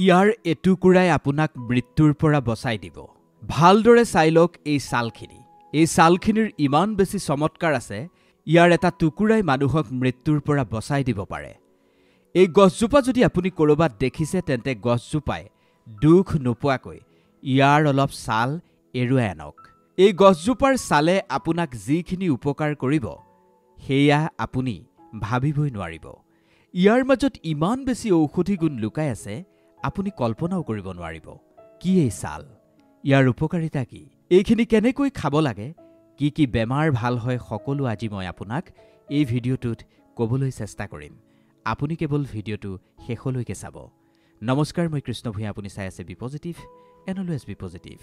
ইয়াৰ এটুকুৰাই আপোনাক মৃত্যুৰ পৰা বচাই দিব। ভালদৰে চাই লওক এই ছালখিনি। এই ছালখিনিৰ ইমান বেছি চমৎকাৰ আছে, ইয়াৰ এটা টুকুৰাই মানুহক মৃত্যুৰ পৰা বচাই দিব পাৰে। এই গছজোপা যদি আপুনি ক'ৰবাত দেখিছে, তেন্তে গছজোপাই দুখ নোপোৱাকৈ ইয়াৰ অলপ ছাল এৰুৱাই আনক। এই গছজোপাৰ ছালে আপোনাক যিখিনি উপকাৰ কৰিব, সেয়া আপুনি ভাবিবই নোৱাৰিব। ইয়াৰ মাজত ইমান বেছি ঔষধি গুণ লুকাই আছে, আপুনি কল্পনাও কৰিব নোৱাৰিব। কি এই ছাল? ইয়াৰ উপকাৰিতা কি? এইখিনি কেনেকৈ খাব লাগে, কি কি বেমাৰ ভাল হয়, সকলো আজি মই আপোনাক এই ভিডিঅ'টোত ক'বলৈ চেষ্টা কৰিম। আপুনি কেৱল ভিডিঅ'টো শেষলৈকে চাব। নমস্কাৰ, মই কৃষ্ণ ভূঞা। আপুনি চাই আছে বি পজিটিভ, এনলৱেজ বি পজিটিভ।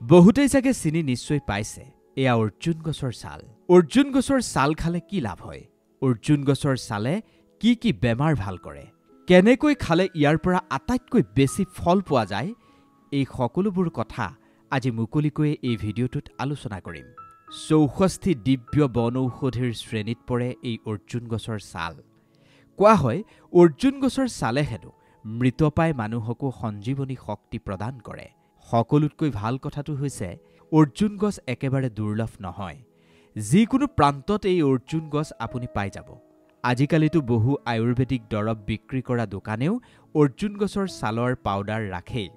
বহুতেই চাগে চিনি নিশ্চয় পাইছে, এয়া অৰ্জুন গছৰ ছাল। অৰ্জুন গছৰ ছাল খালে কি লাভ হয়? অৰ্জুন গছৰ ছালে কি কি বেমাৰ ভাল কৰে? কেনেকৈ খালে ইয়াৰ পৰা আটাইতকৈ বেছি ফল পোৱা যায়? এই সকলোবোৰ কথা আজি মুকলিকৈ এই ভিডিঅ'টোত আলোচনা কৰিম। 64 দিব্য বনৌষধিৰ শ্ৰেণীত পৰে এই অৰ্জুন গছৰ ছাল। কোৱা হয়, অৰ্জুন গছৰ ছালে হেনো মৃতপাই মানুহকো সঞ্জীৱনী শক্তি প্ৰদান কৰে। সকলোতকৈ ভাল কথাটো হৈছে, অৰ্জুন গছ একেবাৰে দুৰ্লভ নহয়। যিকোনো প্ৰান্তত এই অৰ্জুন গছ আপুনি পাই যাব। আজিকালিতো বহু আয়ুৰ্বেদিক দৰৱ বিক্ৰী কৰা দোকানেও অৰ্জুন গছৰ ছালৰ পাউডাৰ ৰাখেই।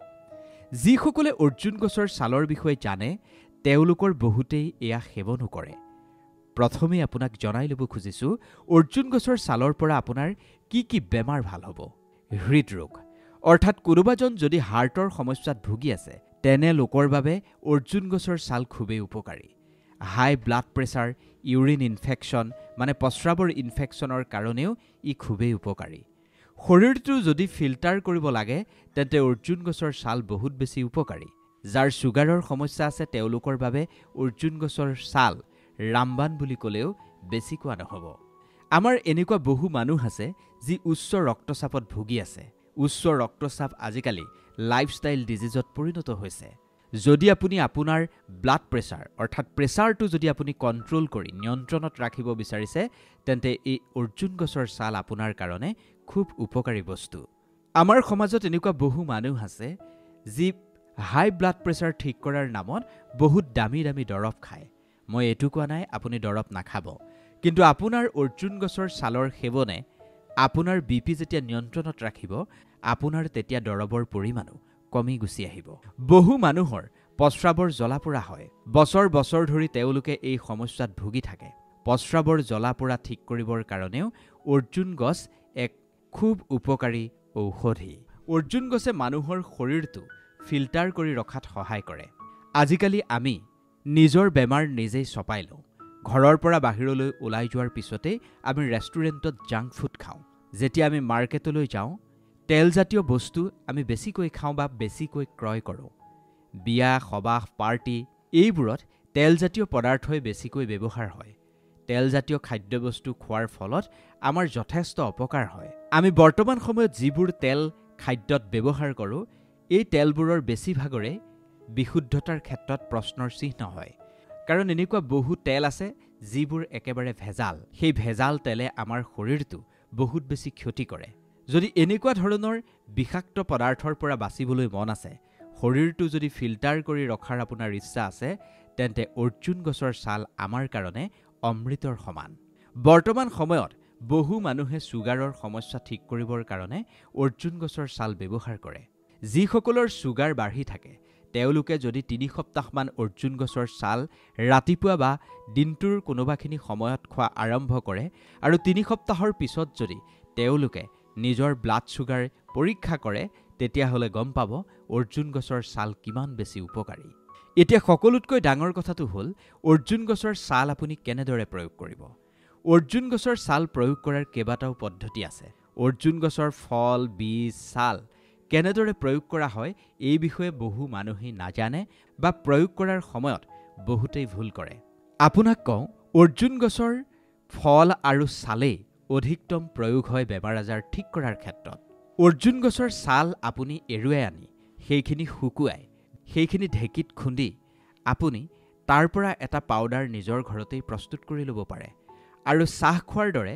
যিসকলে অৰ্জুন গছৰ ছালৰ বিষয়ে জানে, তেওঁলোকৰ বহুতেই এয়া সেৱনো কৰে। প্ৰথমে আপোনাক জনাই ল'ব খুজিছোঁ, অৰ্জুন গছৰ ছালৰ পৰা আপোনাৰ কি কি বেমাৰ ভাল হ'ব। হৃদৰোগ, অৰ্থাৎ কোনোবাজন যদি হাৰ্টৰ সমস্যাত ভুগি আছে, তেনে লোকৰ বাবে অৰ্জুন গছৰ ছাল খুবেই উপকাৰী। হাই ব্লাড প্ৰেছাৰ, ইউৰিন ইনফেকশ্যন মানে প্ৰস্ৰাৱৰ ইনফেকশ্যনৰ কাৰণেও ই খুবেই উপকাৰী। শৰীৰটো যদি ফিল্টাৰ কৰিব লাগে, তেন্তে অৰ্জুন গছৰ ছাল বহুত বেছি উপকাৰী। যাৰ ছুগাৰৰ সমস্যা আছে, তেওঁলোকৰ বাবে অৰ্জুন গছৰ ছাল ৰামবান বুলি ক'লেও বেছি কোৱা নহ'ব। আমাৰ এনেকুৱা বহু মানুহ আছে যি উচ্চ ৰক্তচাপত ভুগি আছে। উচ্চ ৰক্তচাপ আজিকালি লাইফষ্টাইল ডিজিজত পৰিণত হৈছে। যদি আপুনি আপোনাৰ ব্লাড প্ৰেছাৰ অৰ্থাৎ প্ৰেছাৰটো যদি আপুনি কণ্ট্ৰল কৰি নিয়ন্ত্ৰণত ৰাখিব বিচাৰিছে, তেন্তে এই অৰ্জুন গছৰ ছাল আপোনাৰ কাৰণে খুব উপকাৰী বস্তু। আমাৰ সমাজত এনেকুৱা বহু মানুহ আছে যি হাই ব্লাড প্ৰেছাৰ ঠিক কৰাৰ নামত বহুত দামী দামী দৰৱ খায়। মই এইটো কোৱা নাই আপুনি দৰৱ নাখাব, কিন্তু আপোনাৰ অৰ্জুন গছৰ ছালৰ সেৱনে আপোনাৰ বিপি যেতিয়া নিয়ন্ত্ৰণত ৰাখিব, আপোনাৰ তেতিয়া দৰৱৰ পৰিমাণো কমি গুচি আহিব। বহু মানুহৰ প্ৰস্ৰাৱৰ জ্বলা-পোৰা হয়। বছৰ বছৰ ধৰি তেওঁলোকে এই সমস্যাত ভুগি থাকে। প্ৰস্ৰাৱৰ জ্বলা-পোৰা ঠিক কৰিবৰ কাৰণেও অৰ্জুন গছ এক খুব উপকাৰী ঔষধি। অৰ্জুন গছে মানুহৰ শৰীৰটো ফিল্টাৰ কৰি ৰখাত সহায় কৰে। আজিকালি আমি নিজৰ বেমাৰ নিজেই চপাই লওঁ। ঘৰৰ পৰা বাহিৰলৈ ওলাই যোৱাৰ পিছতেই আমি ৰেষ্টুৰেণ্টত জাংক ফুড খাওঁ। যেতিয়া আমি মাৰ্কেটলৈ যাওঁ, তেলজাতীয় বস্তু আমি বেছিকৈ খাওঁ বা বেছিকৈ ক্ৰয় কৰোঁ। বিয়া, সবাহ, পাৰ্টি এইবোৰত তেলজাতীয় পদাৰ্থই বেছিকৈ ব্যৱহাৰ হয়। তেলজাতীয় খাদ্যবস্তু খোৱাৰ ফলত আমাৰ যথেষ্ট অপকাৰ হয়। আমি বৰ্তমান সময়ত যিবোৰ তেল খাদ্যত ব্যৱহাৰ কৰোঁ, এই তেলবোৰৰ বেছিভাগৰে বিশুদ্ধতাৰ ক্ষেত্ৰত প্ৰশ্নৰ চিহ্ন হয়। কাৰণ এনেকুৱা বহু তেল আছে যিবোৰ একেবাৰে ভেজাল। সেই ভেজাল তেলে আমাৰ শৰীৰটো বহুত বেছি ক্ষতি কৰে। যদি এনেকুৱা ধৰণৰ বিষাক্ত পদাৰ্থৰ পৰা বাচিবলৈ মন আছে, শৰীৰটো যদি ফিল্টাৰ কৰি ৰখাৰ আপোনাৰ ইচ্ছা আছে, তেন্তে অৰ্জুন গছৰ ছাল আমাৰ কাৰণে অমৃতৰ সমান। বৰ্তমান সময়ত বহু মানুহে ছুগাৰৰ সমস্যা ঠিক কৰিবৰ কাৰণে অৰ্জুন গছৰ ছাল ব্যৱহাৰ কৰে। যিসকলৰ ছুগাৰ বাঢ়ি থাকে, তেওঁলোকে যদি 3 সপ্তাহমান অৰ্জুন গছৰ ছাল ৰাতিপুৱা বা দিনটোৰ কোনোবাখিনি সময়ত খোৱা আৰম্ভ কৰে আৰু 3 সপ্তাহৰ পিছত যদি তেওঁলোকে নিজৰ ব্লাড ছুগাৰ পৰীক্ষা কৰে, তেতিয়াহ'লে গম পাব অৰ্জুন গছৰ ছাল কিমান বেছি উপকাৰী। এতিয়া সকলোতকৈ ডাঙৰ কথাটো হ'ল, অৰ্জুন গছৰ ছাল আপুনি কেনেদৰে প্ৰয়োগ কৰিব। অৰ্জুন গছৰ ছাল প্ৰয়োগ কৰাৰ কেইবাটাও পদ্ধতি আছে। অৰ্জুন গছৰ ফল, বীজ, ছাল কেনেদৰে প্ৰয়োগ কৰা হয়, এই বিষয়ে বহু মানুহেই নাজানে বা প্ৰয়োগ কৰাৰ সময়ত বহুতেই ভুল কৰে। আপোনাক কওঁ, অৰ্জুন গছৰ ফল আৰু ছালেই অধিকতম প্ৰয়োগ হয় বেমাৰ আজাৰ ঠিক কৰাৰ ক্ষেত্ৰত। অৰ্জুন গছৰ ছাল আপুনি এৰুৱাই আনি সেইখিনি শুকুৱাই সেইখিনি ঢেঁকীত খুন্দি আপুনি তাৰ পৰা এটা পাউডাৰ নিজৰ ঘৰতেই প্ৰস্তুত কৰি ল'ব পাৰে আৰু চাহ খোৱাৰ দৰে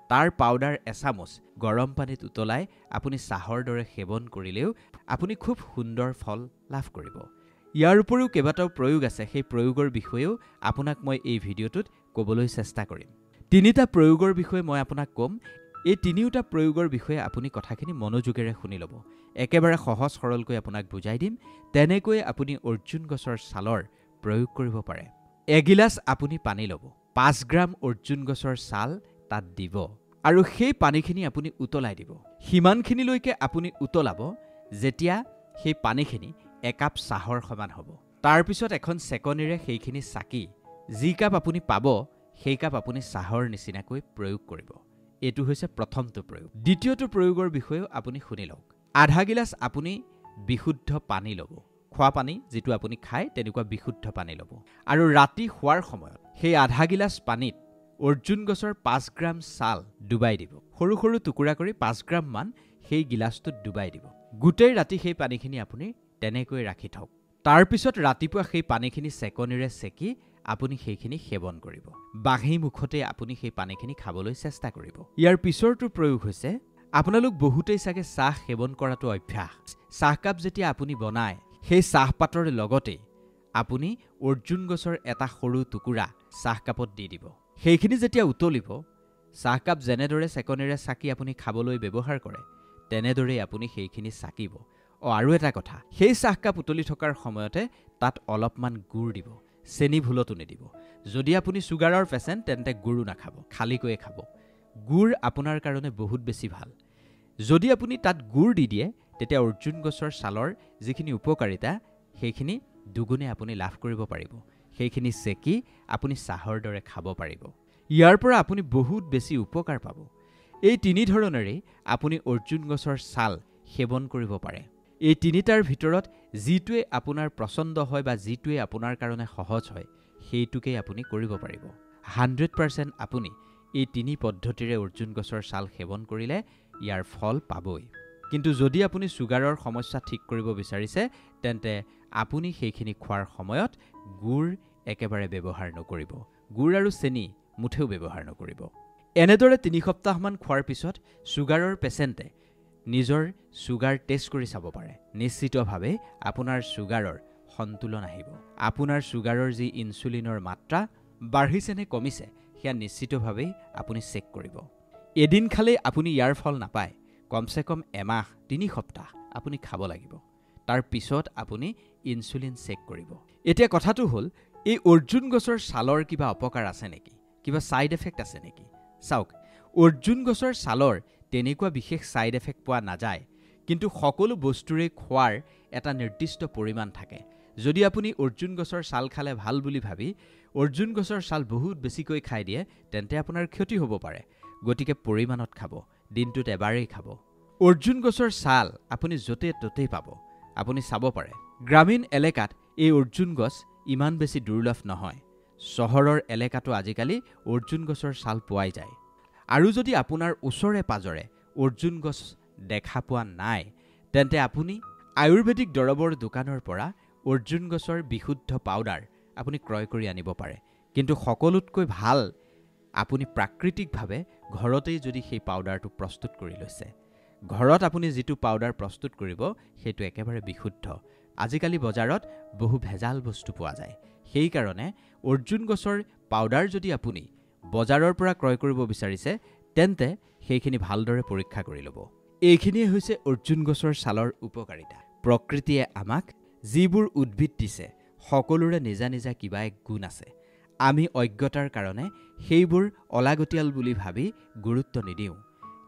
তাৰ পাউডাৰ এচামুচ গৰম পানীত উতলাই আপুনি চাহৰ দৰে সেৱন কৰিলেও আপুনি খুব সুন্দৰ ফল লাভ কৰিব। ইয়াৰ উপৰিও কেইবাটাও প্ৰয়োগ আছে, সেই প্ৰয়োগৰ বিষয়েও আপোনাক মই এই ভিডিঅ'টোত ক'বলৈ চেষ্টা কৰিম। তিনিটা প্ৰয়োগৰ বিষয়ে মই আপোনাক ক'ম। এই তিনিওটা প্ৰয়োগৰ বিষয়ে আপুনি কথাখিনি মনোযোগেৰে শুনি ল'ব। একেবাৰে সহজ সৰলকৈ আপোনাক বুজাই দিম, তেনেকৈ আপুনি অৰ্জুন গছৰ ছালৰ প্ৰয়োগ কৰিব পাৰে। এগিলাচ আপুনি পানী ল'ব, 5 গ্ৰাম অৰ্জুন গছৰ ছাল তাত দিব আৰু সেই পানীখিনি আপুনি উতলাই দিব। সিমানখিনিলৈকে আপুনি উতলাব যেতিয়া সেই পানীখিনি একাপ চাহৰ সমান হ'ব। তাৰপিছত এখন চেকনিৰে সেইখিনি চাকি যি কাপ আপুনি পাব সেই কাপ আপুনি চাহৰ নিচিনাকৈ প্ৰয়োগ কৰিব। এইটো হৈছে প্ৰথমটো প্ৰয়োগ। দ্বিতীয়টো প্ৰয়োগৰ বিষয়েও আপুনি শুনি লওক। আধা গিলাচ আপুনি বিশুদ্ধ পানী ল'ব, খোৱা পানী যিটো আপুনি খায় তেনেকুৱা বিশুদ্ধ পানী ল'ব আৰু ৰাতি শোৱাৰ সময়ত সেই আধা গিলাচ পানীত অৰ্জুন গছৰ 5 গ্ৰাম ছাল ডুবাই দিব। সৰু সৰু টুকুৰা কৰি 5 গ্ৰাম মান সেই গিলাচটোত ডুবাই দিব। গোটেই ৰাতি সেই পানীখিনি আপুনি তেনেকৈ ৰাখি থওক। তাৰপিছত ৰাতিপুৱা সেই পানীখিনি চেকনিৰে চেকি আপুনি সেইখিনি সেৱন কৰিব। বাঁহী মুখতে আপুনি সেই পানীখিনি খাবলৈ চেষ্টা কৰিব। ইয়াৰ পিছৰটো প্ৰয়োগ হৈছে, আপোনালোক বহুতেই চাগে চাহ সেৱন কৰাটো অভ্যাস। চাহকাপ যেতিয়া আপুনি বনায় সেই চাহপাতৰ লগতে আপুনি অৰ্জুন গছৰ এটা সৰু টুকুৰা চাহকাপত দি দিব। সেইখিনি যেতিয়া উতলিব, চাহকাপ যেনেদৰে চেকনিৰে চাকি আপুনি খাবলৈ ব্যৱহাৰ কৰে তেনেদৰেই আপুনি সেইখিনি চাকিব। আৰু এটা কথা, সেই চাহকাপ উতলি থকাৰ সময়তে তাত অলপমান গুড় দিব, চেনি ভুলতো নিদিব। যদি আপুনি চুগাৰৰ পেচেণ্ট তেন্তে গুড়ো নাখাব, খালীকৈয়ে খাব। গুড় আপোনাৰ কাৰণে বহুত বেছি ভাল। যদি আপুনি তাত গুড় দি দিয়ে তেতিয়া অৰ্জুন গছৰ ছালৰ যিখিনি উপকাৰিতা সেইখিনি দুগুণে আপুনি লাভ কৰিব পাৰিব। সেইখিনি চেকি আপুনি চাহৰ দৰে খাব পাৰিব। ইয়াৰ পৰা আপুনি বহুত বেছি উপকাৰ পাব। এই তিনি ধৰণেৰে আপুনি অৰ্জুন গছৰ ছাল সেৱন কৰিব পাৰে। এই তিনিটাৰ ভিতৰত যিটোৱে আপোনাৰ পছন্দ হয় বা যিটোৱে আপোনাৰ কাৰণে সহজ হয় সেইটোকেই আপুনি কৰিব পাৰিব। 100% আপুনি এই তিনি পদ্ধতিৰে অৰ্জুন গছৰ ছাল সেৱন কৰিলে ইয়াৰ ফল পাবই। কিন্তু যদি আপুনি চুগাৰৰ সমস্যা ঠিক কৰিব বিচাৰিছে তেন্তে আপুনি সেইখিনি খোৱাৰ সময়ত গুড় একেবাৰে ব্যৱহাৰ নকৰিব। গুড় আৰু চেনি মুঠেও ব্যৱহাৰ নকৰিব। এনেদৰে 3 সপ্তাহমান খোৱাৰ পিছত চুগাৰৰ পেচেণ্টে নিজৰ চুগাৰ টেষ্ট কৰি চাব পাৰে। নিশ্চিতভাৱে আপোনাৰ চুগাৰৰ সন্তুলন আহিব। আপোনাৰ চুগাৰৰ যি ইনচুলিনৰ মাত্ৰা বাঢ়িছে নে কমিছে সেয়া নিশ্চিতভাৱেই আপুনি চেক কৰিব। এদিন খালেই আপুনি ইয়াৰ ফল নাপায়। কমচে কম এমাহ 3 সপ্তাহ আপুনি খাব লাগিব। তাৰ পিছত আপুনি ইনচুলিন চেক কৰিব। এতিয়া কথাটো হ'ল, এই অৰ্জুন গছৰ ছালৰ কিবা অপকাৰ আছে নেকি, কিবা ছাইড এফেক্ট আছে নেকি? চাওক, অৰ্জুন গছৰ ছালৰ তেনেকুৱা বিশেষ ছাইড এফেক্ট পোৱা নাযায়, কিন্তু সকলো বস্তুৰে খোৱাৰ এটা নিৰ্দিষ্ট পৰিমাণ থাকে। যদি আপুনি অৰ্জুন গছৰ ছাল খালে ভাল বুলি ভাবি অৰ্জুন গছৰ ছাল বহুত বেছিকৈ খাই দিয়ে তেন্তে আপোনাৰ ক্ষতি হ'ব পাৰে। গতিকে পৰিমাণত খাব, দিনটোত এবাৰেই খাব। অৰ্জুন গছৰ ছাল আপুনি য'তে ত'তেই পাব। আপুনি চাব পাৰে গ্ৰামীণ এলেকাত এই অৰ্জুন গছ ইমান বেছি দুৰ্লভ নহয়। চহৰৰ এলেকাতো আজিকালি অৰ্জুন গছৰ ছাল পোৱাই যায়। আৰু যদি আপোনাৰ ওচৰে পাজৰে অৰ্জুন গছ দেখা পোৱা নাই তেন্তে আপুনি আয়ুৰ্বেদিক দৰৱৰ দোকানৰ পৰা অৰ্জুন গছৰ বিশুদ্ধ পাউডাৰ আপুনি ক্ৰয় কৰি আনিব পাৰে। কিন্তু সকলোতকৈ ভাল আপুনি প্ৰাকৃতিকভাৱে ঘৰতেই যদি সেই পাউডাৰটো প্ৰস্তুত কৰি লৈছে। ঘৰত আপুনি যিটো পাউডাৰ প্ৰস্তুত কৰিব সেইটো একেবাৰে বিশুদ্ধ। আজিকালি বজাৰত বহু ভেজাল বস্তু পোৱা যায়। সেইকাৰণে অৰ্জুন গছৰ পাউডাৰ যদি আপুনি বজাৰৰ পৰা ক্ৰয় কৰিব বিচাৰিছে তেন্তে সেইখিনি ভালদৰে পৰীক্ষা কৰি ল'ব। এইখিনিয়ে হৈছে অৰ্জুন গছৰ ছালৰ উপকাৰিতা। প্ৰকৃতিয়ে আমাক যিবোৰ উদ্ভিদ দিছে সকলোৰে নিজা নিজা কিবা এক গুণ আছে। আমি অজ্ঞতাৰ কাৰণে সেইবোৰ অলাগতিয়াল বুলি ভাবি গুৰুত্ব নিদিওঁ।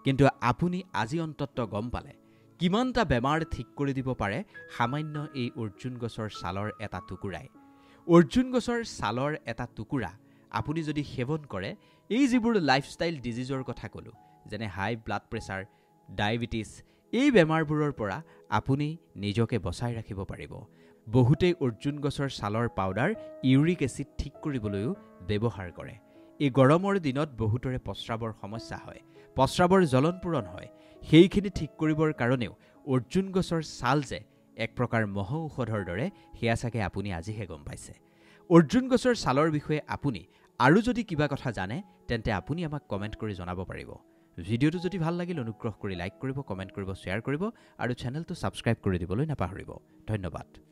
কিন্তু আপুনি আজি অন্তত গম পালে কিমানটা বেমাৰ ঠিক কৰি দিব পাৰে সামান্য এই অৰ্জুন গছৰ ছালৰ এটা টুকুৰাই। অৰ্জুন গছৰ ছালৰ এটা টুকুৰা আপুনি যদি সেৱন কৰে, এই যিবোৰ লাইফষ্টাইল ডিজিজৰ কথা ক'লোঁ, যেনে হাই ব্লাড প্ৰেছাৰ, ডায়েবেটিছ, এই বেমাৰবোৰৰ পৰা আপুনি নিজকে বচাই ৰাখিব পাৰিব। বহুতেই অৰ্জুন গছৰ ছালৰ পাউডাৰ ইউৰিক এচিড ঠিক কৰিবলৈও ব্যৱহাৰ কৰে। এই গৰমৰ দিনত বহুতৰে প্ৰস্ৰাৱৰ সমস্যা হয়, প্ৰস্ৰাৱৰ জ্বলন পূৰণ হয়। সেইখিনি ঠিক কৰিবৰ কাৰণেও অৰ্জুন গছৰ ছাল যে এক প্ৰকাৰ মহ ঔষধৰ দৰে সেয়া চাগে আপুনি আজিহে গম পাইছে। অৰ্জুন গছৰ ছালৰ বিষয়ে আপুনি আৰু যদি কিবা কথা জানে তেন্তে আপুনি আমাক কমেণ্ট কৰি জনাব পাৰিব। ভিডিঅ'টো যদি ভাল লাগিল অনুগ্ৰহ কৰি লাইক কৰিব, কমেণ্ট কৰিব, শ্বেয়াৰ কৰিব আৰু চেনেলটো ছাবস্ক্ৰাইব কৰি দিবলৈ নাপাহৰিব। ধন্যবাদ।